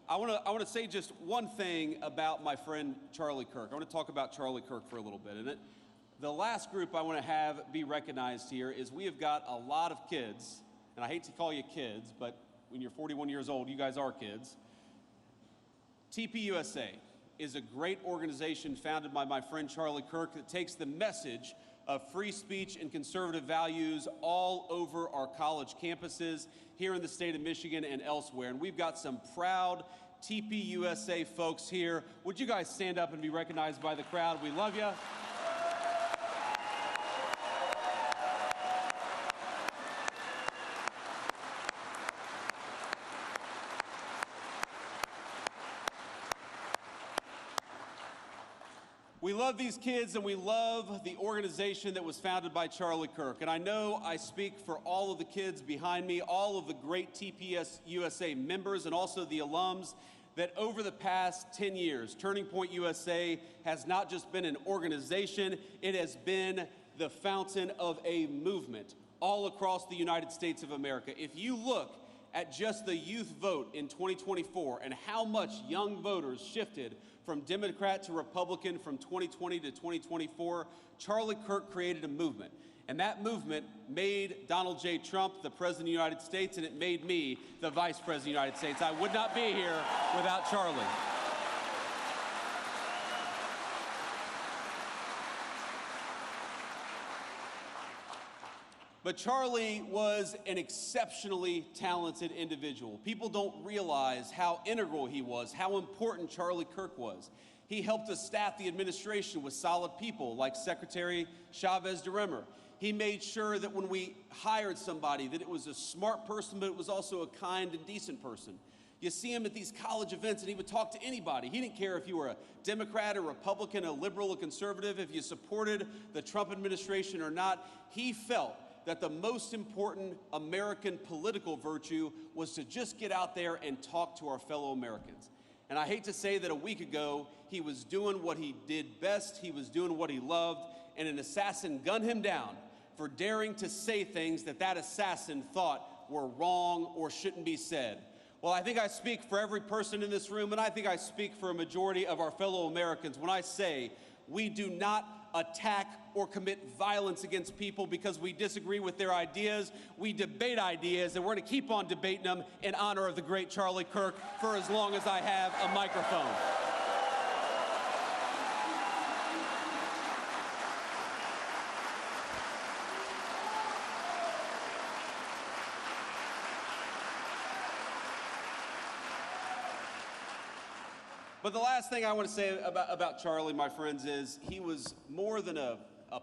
I want to say just one thing about my friend Charlie Kirk. I want to talk about Charlie Kirk for a little bit. And the last group I want to have be recognized here is we have got a lot of kids, and I hate to call you kids, but when you're 41 years old, you guys are kids. TPUSA is a great organization founded by my friend Charlie Kirk that takes the message of free speech and conservative values all over our college campuses here in the state of Michigan and elsewhere. And we've got some proud TPUSA folks here. Would you guys stand up and be recognized by the crowd? We love you. We love these kids, and we love the organization that was founded by Charlie Kirk. And I know I speak for all of the kids behind me, all of the great TPUSA members, and also the alums, that over the past 10 years, Turning Point USA has not just been an organization, it has been the fountain of a movement all across the United States of America. If you look at just the youth vote in 2024 and how much young voters shifted from Democrat to Republican from 2020 to 2024, Charlie Kirk created a movement. And that movement made Donald J. Trump the President of the United States, and it made me the Vice President of the United States. I would not be here without Charlie. But Charlie was an exceptionally talented individual. People don't realize how integral he was, how important Charlie Kirk was. He helped us staff the administration with solid people like Secretary Chavez DeRemer. He made sure that when we hired somebody that it was a smart person, but it was also a kind and decent person. You see him at these college events and he would talk to anybody. He didn't care if you were a Democrat, a Republican, a liberal, a conservative, if you supported the Trump administration or not. He felt that the most important American political virtue was to just get out there and talk to our fellow Americans. And I hate to say that a week ago, he was doing what he did best, he was doing what he loved, and an assassin gunned him down for daring to say things that that assassin thought were wrong or shouldn't be said. Well, I think I speak for every person in this room, and I think I speak for a majority of our fellow Americans when I say we do not attack or commit violence against people because we disagree with their ideas. We debate ideas, and we're going to keep on debating them in honor of the great Charlie Kirk for as long as I have a microphone. But the last thing I want to say about Charlie, my friends, is he was more than a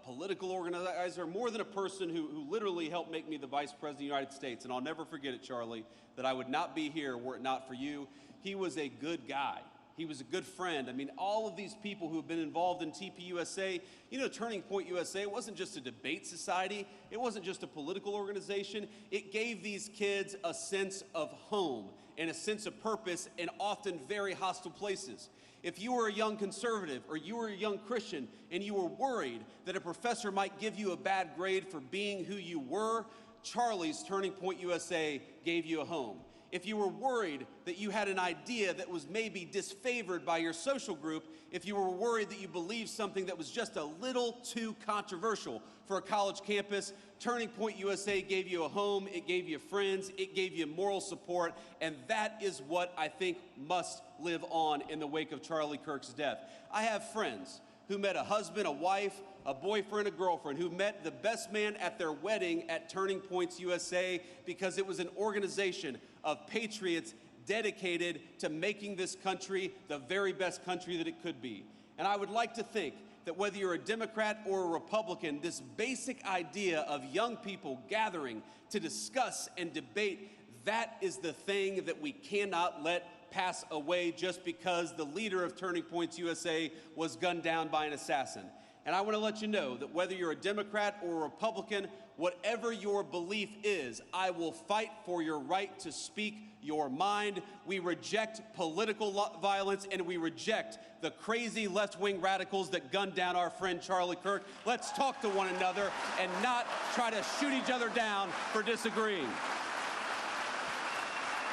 political organizer, more than a person who literally helped make me the Vice President of the United States. And I'll never forget it, Charlie, that I would not be here were it not for you. He was a good guy. He was a good friend. I mean, all of these people who have been involved in TPUSA, you know, Turning Point USA, it wasn't just a debate society. It wasn't just a political organization. It gave these kids a sense of home and a sense of purpose in often very hostile places. If you were a young conservative or you were a young Christian and you were worried that a professor might give you a bad grade for being who you were, Charlie's Turning Point USA gave you a home. If you were worried that you had an idea that was maybe disfavored by your social group, if you were worried that you believed something that was just a little too controversial for a college campus, Turning Point USA gave you a home, it gave you friends, it gave you moral support, and that is what I think must live on in the wake of Charlie Kirk's death. I have friends who met a husband, a wife, a boyfriend, a girlfriend, who met the best man at their wedding at Turning Points USA because it was an organization of patriots dedicated to making this country the very best country that it could be. And I would like to think that whether you're a Democrat or a Republican, this basic idea of young people gathering to discuss and debate, that is the thing that we cannot let pass away just because the leader of Turning Points USA was gunned down by an assassin. And I want to let you know that whether you're a Democrat or a Republican, whatever your belief is, I will fight for your right to speak your mind. We reject political violence, and we reject the crazy left-wing radicals that gunned down our friend Charlie Kirk. Let's talk to one another and not try to shoot each other down for disagreeing.